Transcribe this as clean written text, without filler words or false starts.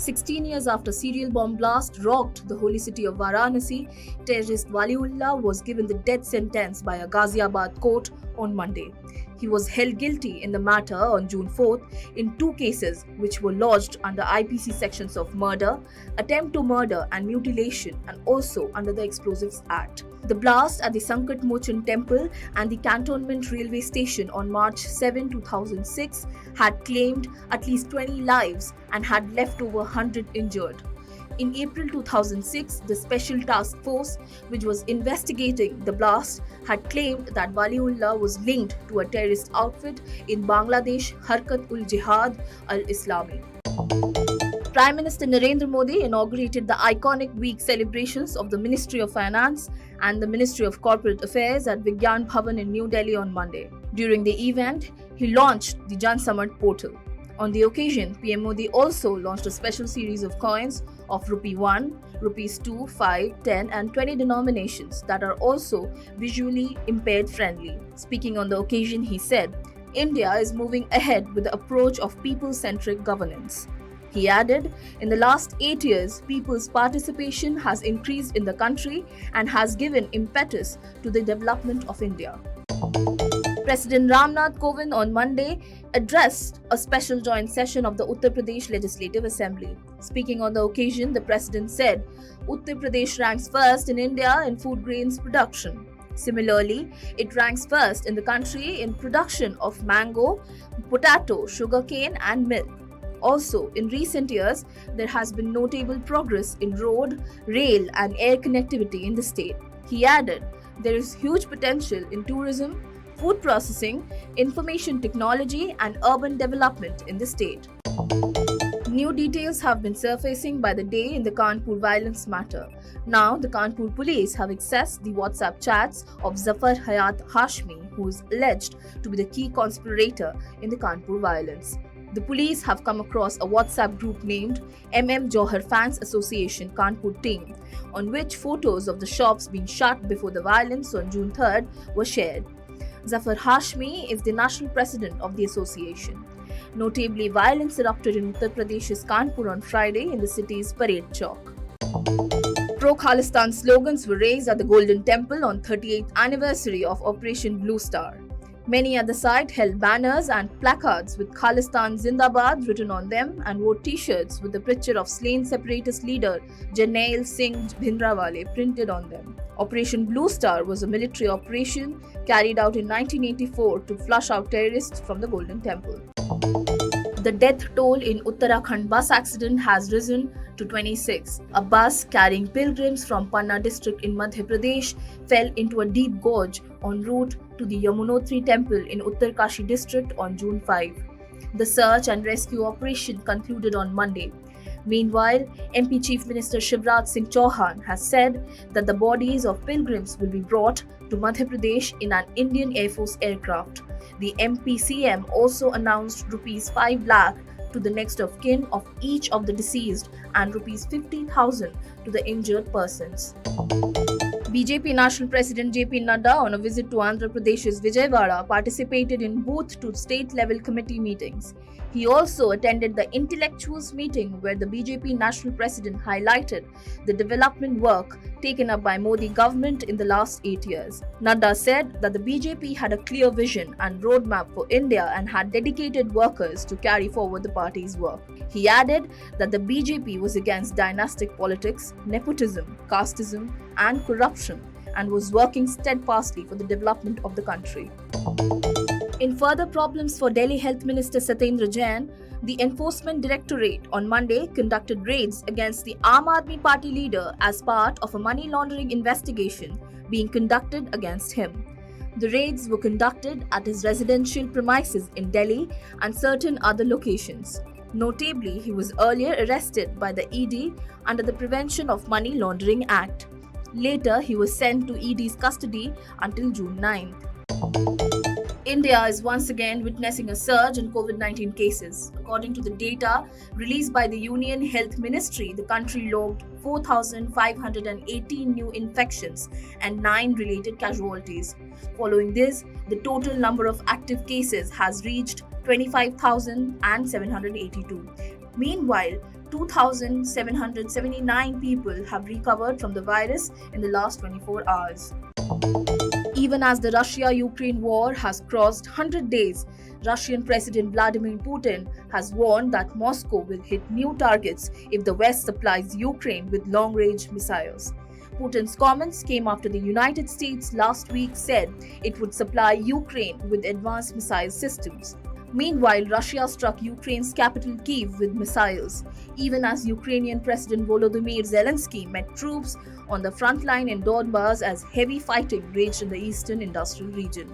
16 years after serial bomb blast rocked the holy city of Varanasi, terrorist Waliullah was given the death sentence by a Ghaziabad court on Monday. He was held guilty in the matter on June 4th in two cases which were lodged under IPC sections of murder, attempt to murder and mutilation, and also under the Explosives Act. The blast at the Sankat Mochan Temple and the Cantonment Railway Station on March 7, 2006 had claimed at least 20 lives and had left over 100 injured. In April 2006, the Special Task Force, which was investigating the blast, had claimed that Waliullah was linked to a terrorist outfit in Bangladesh, Harkat-ul-Jihad al-Islami. Prime Minister Narendra Modi inaugurated the iconic week celebrations of the Ministry of Finance and the Ministry of Corporate Affairs at Vigyan Bhavan in New Delhi on Monday. During the event, he launched the Jan Samart portal. On the occasion, PM Modi also launched a special series of coins of Rupee 1, Rupees 2, 5, 10 and 20 denominations that are also visually impaired friendly. Speaking on the occasion, he said, India is moving ahead with the approach of people-centric governance. He added, in the last 8 years, people's participation has increased in the country and has given impetus to the development of India. President Ramnath Kovind on Monday addressed a special joint session of the Uttar Pradesh Legislative Assembly. Speaking on the occasion, the president said, Uttar Pradesh ranks first in India in food grains production. Similarly, it ranks first in the country in production of mango, potato, sugarcane and milk. Also, in recent years, there has been notable progress in road, rail and air connectivity in the state. He added, there is huge potential in tourism, food processing, information technology and urban development in the state. New details have been surfacing by the day in the Kanpur violence matter. Now, the Kanpur police have accessed the WhatsApp chats of Zafar Hayat Hashmi, who is alleged to be the key conspirator in the Kanpur violence. The police have come across a WhatsApp group named Johar Fans Association Kanpur Team, on which photos of the shops being shut before the violence on June 3rd were shared. Zafar Hashmi is the national president of the association. Notably, violence erupted in Uttar Pradesh's Kanpur on Friday in the city's Parade Chowk. Pro-Khalistan slogans were raised at the Golden Temple on 38th anniversary of Operation Blue Star. Many at the site held banners and placards with Khalistan Zindabad written on them and wore t-shirts with the picture of slain separatist leader Jarnail Singh Bhindranwale printed on them. Operation Blue Star was a military operation carried out in 1984 to flush out terrorists from the Golden Temple. The death toll in Uttarakhand bus accident has risen to 26. A bus carrying pilgrims from Panna district in Madhya Pradesh fell into a deep gorge en route to the Yamunotri temple in Uttarkashi district on June 5. The search and rescue operation concluded on Monday. Meanwhile, MP Chief Minister Shivraj Singh Chauhan has said that the bodies of pilgrims will be brought to Madhya Pradesh in an Indian Air Force aircraft. The MP-CM also announced Rs 5 lakh to the next of kin of each of the deceased and Rs 50,000 to the injured persons. BJP National President JP Nadda, on a visit to Andhra Pradesh's Vijayawada, participated in booth to state-level committee meetings. He also attended the intellectuals meeting where the BJP National President highlighted the development work taken up by Modi government in the last 8 years. Nadda said that the BJP had a clear vision and roadmap for India and had dedicated workers to carry forward the party's work. He added that the BJP was against dynastic politics, nepotism, casteism and corruption and was working steadfastly for the development of the country. In further problems for Delhi Health Minister Satyendar Jain, the Enforcement Directorate on Monday conducted raids against the Aam Aadmi Party leader as part of a money laundering investigation being conducted against him. The raids were conducted at his residential premises in Delhi and certain other locations. Notably, he was earlier arrested by the ED under the Prevention of Money Laundering Act. Later, he was sent to ED's custody until June 9th. India is once again witnessing a surge in COVID-19 cases. According to the data released by the Union Health Ministry, the country logged 4,518 new infections and 9 related casualties. Following this, the total number of active cases has reached 25,782. Meanwhile, 2,779 people have recovered from the virus in the last 24 hours. Even as the Russia-Ukraine war has crossed 100 days, Russian President Vladimir Putin has warned that Moscow will hit new targets if the West supplies Ukraine with long-range missiles. Putin's comments came after the United States last week said it would supply Ukraine with advanced missile systems. Meanwhile, Russia struck Ukraine's capital Kyiv with missiles, even as Ukrainian President Volodymyr Zelensky met troops on the front line in Donbas as heavy fighting raged in the eastern industrial region.